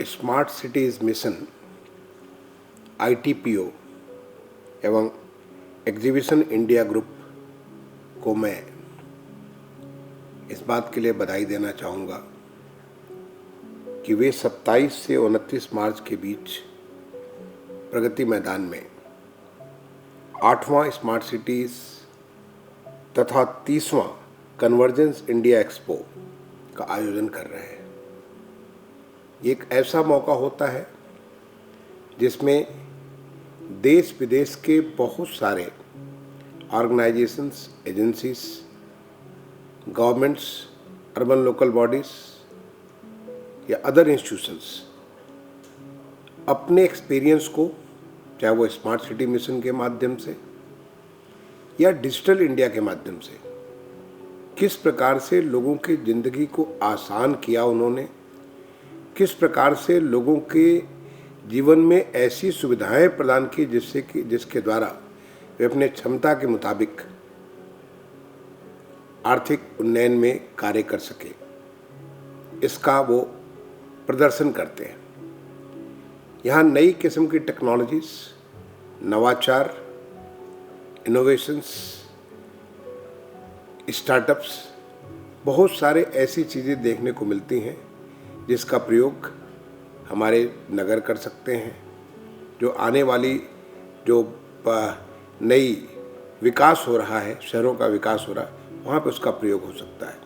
Smart cities mission ITPO एवं exhibition India group को मैं इस बात के लिए बधाई देना चाहूँगा कि वे 27 से 29 मार्च के बीच प्रगति मैदान में 8वां स्मार्ट सिटीज़ तथा 30वां कन्वर्जेंस इंडिया एक्सपो का आयोजन कर रहे हैं। ये एक ऐसा मौका होता है जिसमें देश विदेश के बहुत सारे organisations, agencies, governments, urban local bodies या अदर इंस्टीट्यूशंस अपने एक्सपीरियंस को, चाहे वो स्मार्ट सिटी मिशन के माध्यम से या डिजिटल इंडिया के माध्यम से, किस प्रकार से लोगों की ज़िंदगी को आसान किया उन्होंने, किस प्रकार से लोगों के जीवन में ऐसी सुविधाएं प्रदान की जिसके द्वारा वे अपने क्षमता के मुताबिक आर्थिक उन्नयन में कार्य कर सके, इसका वो प्रदर्शन करते हैं। यहाँ नई किस्म की टेक्नोलॉजीज, नवाचार, इनोवेशंस, स्टार्टअप्स, बहुत सारे ऐसी चीज़ें देखने को मिलती हैं जिसका प्रयोग हमारे नगर कर सकते हैं। जो आने वाली जो नई विकास हो रहा है, शहरों का विकास हो रहा है, वहाँ पे उसका प्रयोग हो सकता है,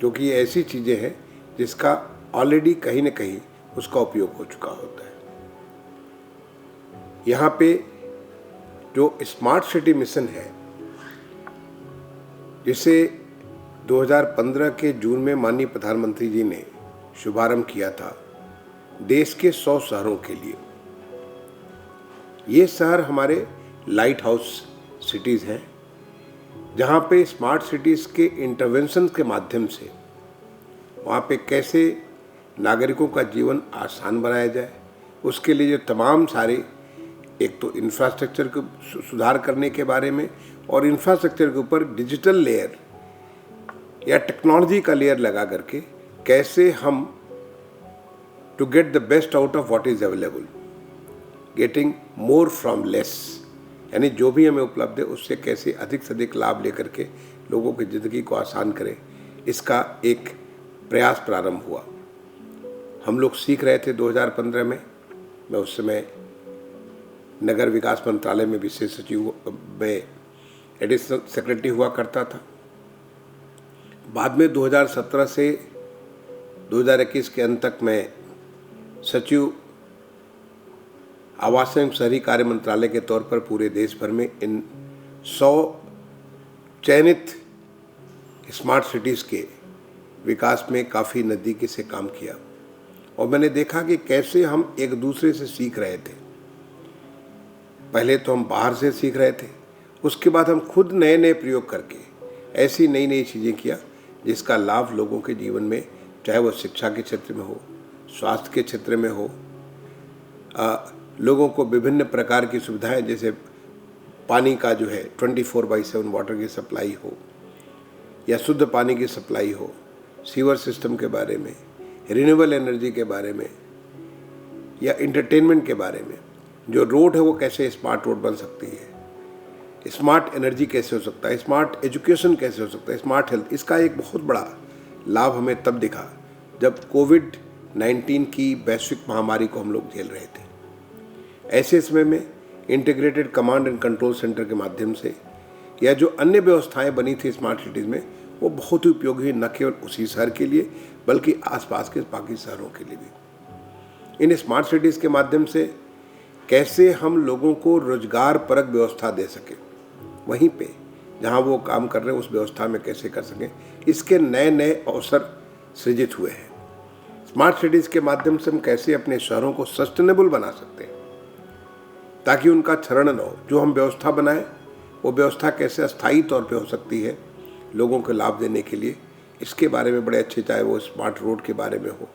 क्योंकि ये ऐसी चीज़ें हैं जिसका ऑलरेडी कहीं न कहीं उसका उपयोग हो चुका होता है। यहाँ पे जो स्मार्ट सिटी मिशन है, जिसे 2015 के जून में माननीय प्रधानमंत्री जी ने शुभारंभ किया था देश के 100 शहरों के लिए। ये शहर हमारे लाइट हाउस सिटीज़ हैं, जहाँ पे स्मार्ट सिटीज़ के इंटरवेंशन के माध्यम से वहाँ पे कैसे नागरिकों का जीवन आसान बनाया जाए, उसके लिए जो तमाम सारे, एक तो इंफ्रास्ट्रक्चर को सुधार करने के बारे में, और इंफ्रास्ट्रक्चर के ऊपर डिजिटल लेयर या टेक्नोलॉजी का लेयर लगा करके कैसे हम to get the best out of what is available, getting more from less, यानी जो भी हमें उपलब्ध है उससे कैसे अधिक से अधिक लाभ लेकर के लोगों की ज़िंदगी को आसान करें, इसका एक प्रयास प्रारंभ हुआ। हम लोग सीख रहे थे 2015 में। मैं उस समय नगर विकास मंत्रालय में विशेष सचिव में एडिशनल सेक्रेटरी हुआ करता था। बाद में 2017 से 2021 के अंत तक मैं सचिव आवास एवं शहरी कार्य मंत्रालय के तौर पर पूरे देश भर में इन 100 चयनित स्मार्ट सिटीज़ के विकास में काफ़ी नज़दीकी से काम किया, और मैंने देखा कि कैसे हम एक दूसरे से सीख रहे थे। पहले तो हम बाहर से सीख रहे थे, उसके बाद हम खुद नए नए प्रयोग करके ऐसी नई नई चीज़ें किया जिसका लाभ लोगों के जीवन में, चाहे वो शिक्षा के क्षेत्र में हो, स्वास्थ्य के क्षेत्र में हो, लोगों को विभिन्न प्रकार की सुविधाएं, जैसे पानी का जो है 24/7 वाटर की सप्लाई हो, या शुद्ध पानी की सप्लाई हो, सीवर सिस्टम के बारे में, रिन्यूएबल एनर्जी के बारे में, या इंटरटेनमेंट के बारे में। जो रोड है वो कैसे स्मार्ट रोड बन सकती है, स्मार्ट एनर्जी कैसे हो सकता है, स्मार्ट एजुकेशन कैसे हो सकता है, स्मार्ट हेल्थ। इसका एक बहुत बड़ा लाभ हमें तब दिखा जब कोविड-19 की वैश्विक महामारी को हम लोग झेल रहे थे। ऐसे समय में integrated command and control centre के माध्यम से, या जो अन्य व्यवस्थाएं बनी थी स्मार्ट सिटीज़ में, वो बहुत ही उपयोगी हुई, न केवल उसी शहर के लिए बल्कि आसपास के बाकी शहरों के लिए भी। इन स्मार्ट सिटीज़ के माध्यम से कैसे हम लोगों को रोजगार परक व्यवस्था दे सकें, वहीं पे जहाँ वो काम कर रहे हैं उस व्यवस्था में कैसे कर सकें, इसके नए नए अवसर सृजित हुए हैं। स्मार्ट सिटीज़ के माध्यम से हम कैसे अपने शहरों को सस्टेनेबल बना सकते हैं ताकि उनका क्षरण न हो। जो हम व्यवस्था बनाएं वो व्यवस्था कैसे अस्थायी तौर पे हो सकती है लोगों को लाभ देने के लिए, इसके बारे में बड़े अच्छे, चाहे वो स्मार्ट रोड के बारे में हो,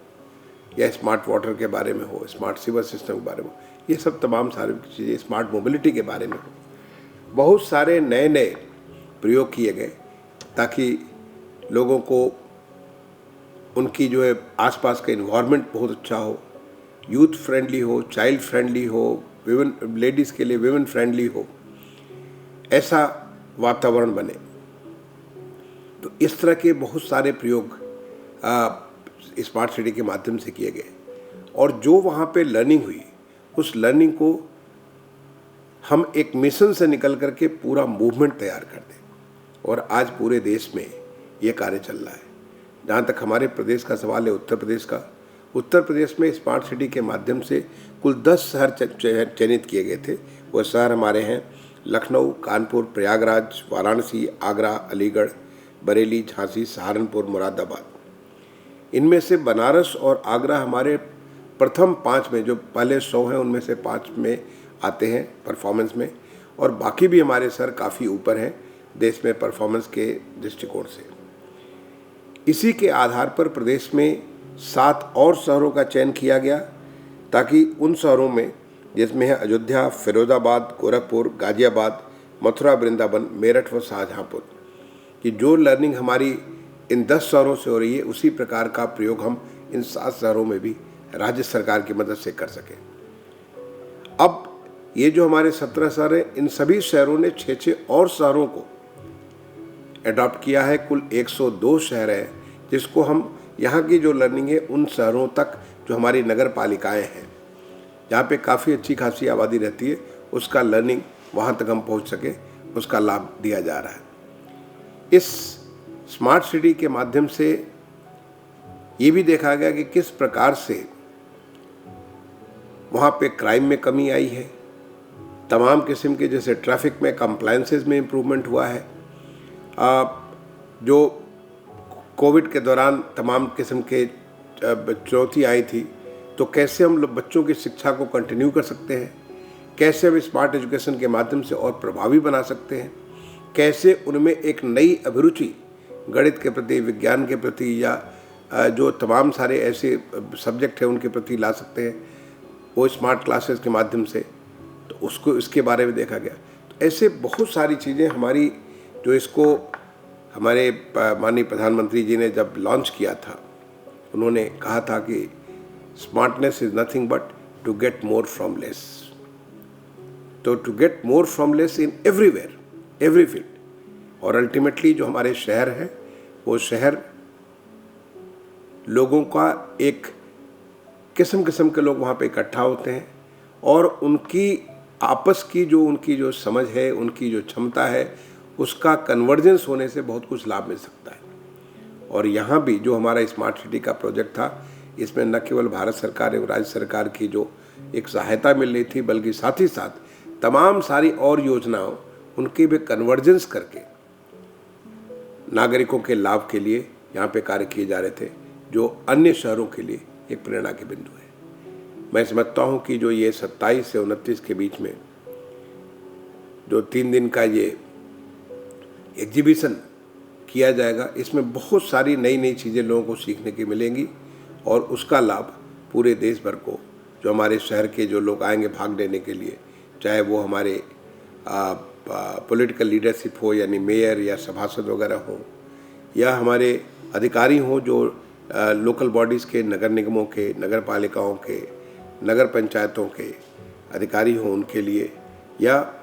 या स्मार्ट वाटर के बारे में हो, स्मार्ट सीवर सिस्टम के बारे में हो, ये सब तमाम सारी चीज़ें, स्मार्ट मोबिलिटी के बारे में हो, बहुत सारे नए नए प्रयोग किए गए ताकि लोगों को उनकी जो है आसपास का इन्वायरमेंट बहुत अच्छा हो, यूथ फ्रेंडली हो, चाइल्ड फ्रेंडली हो, विमेन लेडीज़ के लिए विमेन फ्रेंडली हो, ऐसा वातावरण बने। तो इस तरह के बहुत सारे प्रयोग स्मार्ट सिटी के माध्यम से किए गए और जो वहाँ पे लर्निंग हुई उस लर्निंग को हम एक मिशन से निकल करके पूरा मूवमेंट तैयार कर दें और आज पूरे देश में ये कार्य चल रहा है। जहाँ तक हमारे प्रदेश का सवाल है, उत्तर प्रदेश का, उत्तर प्रदेश में स्मार्ट सिटी के माध्यम से कुल 10 शहर चयनित किए गए थे। वो शहर हमारे हैं लखनऊ, कानपुर, प्रयागराज, वाराणसी, आगरा, अलीगढ़, बरेली, झांसी, सहारनपुर, मुरादाबाद। इनमें से बनारस और आगरा हमारे प्रथम 5 में, जो पहले 100 हैं उनमें से 5 में आते हैं परफॉर्मेंस में, और बाकी भी हमारे शहर काफ़ी ऊपर हैं देश में परफॉर्मेंस के दृष्टिकोण से। इसी के आधार पर प्रदेश में 7 और शहरों का चयन किया गया ताकि उन शहरों में, जिसमें है अयोध्या, फिरोजाबाद, गोरखपुर, गाजियाबाद, मथुरा, वृंदावन, मेरठ व शाहजहाँपुर, कि जो लर्निंग हमारी इन 10 शहरों से हो रही है उसी प्रकार का प्रयोग हम इन 7 शहरों में भी राज्य सरकार की मदद से कर सकें। अब ये जो हमारे 17 शहर हैं, इन सभी शहरों ने 6 और शहरों को अडॉप्ट किया है। कुल 102 शहर हैं जिसको हम यहाँ की जो लर्निंग है उन शहरों तक, जो हमारी नगर पालिकाएँ हैं जहाँ पे काफ़ी अच्छी खासी आबादी रहती है, उसका लर्निंग वहाँ तक हम पहुँच सके, उसका लाभ दिया जा रहा है। इस स्मार्ट सिटी के माध्यम से ये भी देखा गया कि किस प्रकार से वहाँ पे क्राइम में कमी आई है, तमाम किस्म के, जैसे ट्रैफिक में कंप्लायंसेस में इम्प्रूवमेंट हुआ है, जो कोविड के दौरान तमाम किस्म के चुनौती आई थी, तो कैसे हम लोग बच्चों की शिक्षा को कंटिन्यू कर सकते हैं, कैसे हम स्मार्ट एजुकेशन के माध्यम से और प्रभावी बना सकते हैं, कैसे उनमें एक नई अभिरुचि गणित के प्रति, विज्ञान के प्रति, या जो तमाम सारे ऐसे सब्जेक्ट हैं उनके प्रति ला सकते हैं वो स्मार्ट क्लासेस के माध्यम से, तो उसको इसके बारे में देखा गया। तो ऐसे बहुत सारी चीज़ें हमारी, जो इसको हमारे माननीय प्रधानमंत्री जी ने जब लॉन्च किया था, उन्होंने कहा था कि smartness is nothing but to get more from less. तो to get more from less in everywhere, every field, और अल्टीमेटली जो हमारे शहर हैं वो शहर लोगों का एक किस्म किस्म के लोग वहाँ पे इकट्ठा होते हैं और उनकी आपस की जो उनकी जो समझ है, उनकी जो क्षमता है, उसका कन्वर्जेंस होने से बहुत कुछ लाभ मिल सकता है। और यहाँ भी जो हमारा स्मार्ट सिटी का प्रोजेक्ट था, इसमें न केवल भारत सरकार एवं राज्य सरकार की जो एक सहायता मिल रही थी, बल्कि साथ ही साथ तमाम सारी और योजनाओं, उनके भी कन्वर्जेंस करके नागरिकों के लाभ के लिए यहाँ पे कार्य किए जा रहे थे, जो अन्य शहरों के लिए एक प्रेरणा के बिंदु है। मैं समझता हूँ कि जो ये 27 से 29 के बीच में जो 3 दिन का ये एग्जीबिशन किया जाएगा, इसमें बहुत सारी नई नई चीज़ें लोगों को सीखने की मिलेंगी और उसका लाभ पूरे देश भर को, जो हमारे शहर के जो लोग आएंगे भाग लेने के लिए, चाहे वो हमारे पॉलिटिकल लीडरशिप हो, यानी मेयर या सभासद वगैरह हो, या हमारे अधिकारी हों जो लोकल बॉडीज़ के, नगर निगमों के, नगर पालिकाओं के, नगर पंचायतों के अधिकारी हों उनके लिए, या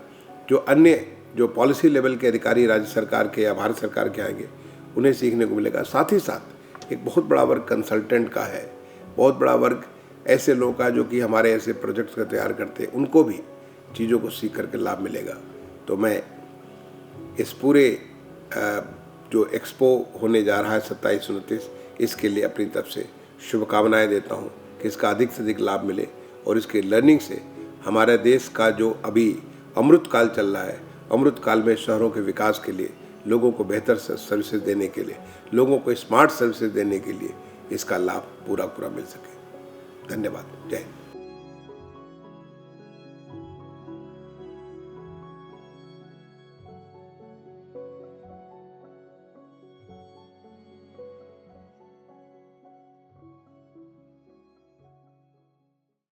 जो अन्य जो पॉलिसी लेवल के अधिकारी राज्य सरकार के या भारत सरकार के आएंगे, उन्हें सीखने को मिलेगा। साथ ही साथ एक बहुत बड़ा वर्ग कंसल्टेंट का है, बहुत बड़ा वर्ग ऐसे लोगों का जो कि हमारे ऐसे प्रोजेक्ट्स को तैयार करते हैं, उनको भी चीज़ों को सीख करके लाभ मिलेगा। तो मैं इस पूरे जो एक्सपो होने जा रहा है 27-29, इसके लिए अपनी तरफ से शुभकामनाएं देता हूं कि इसका अधिक से अधिक लाभ मिले और इसके लर्निंग से हमारे देश का जो अभी अमृत काल चल रहा है, अमृत काल में शहरों के विकास के लिए, लोगों को बेहतर सर्विसेज देने के लिए, लोगों को स्मार्ट सर्विसेज देने के लिए इसका लाभ पूरा पूरा मिल सके। धन्यवाद। जय हिंद।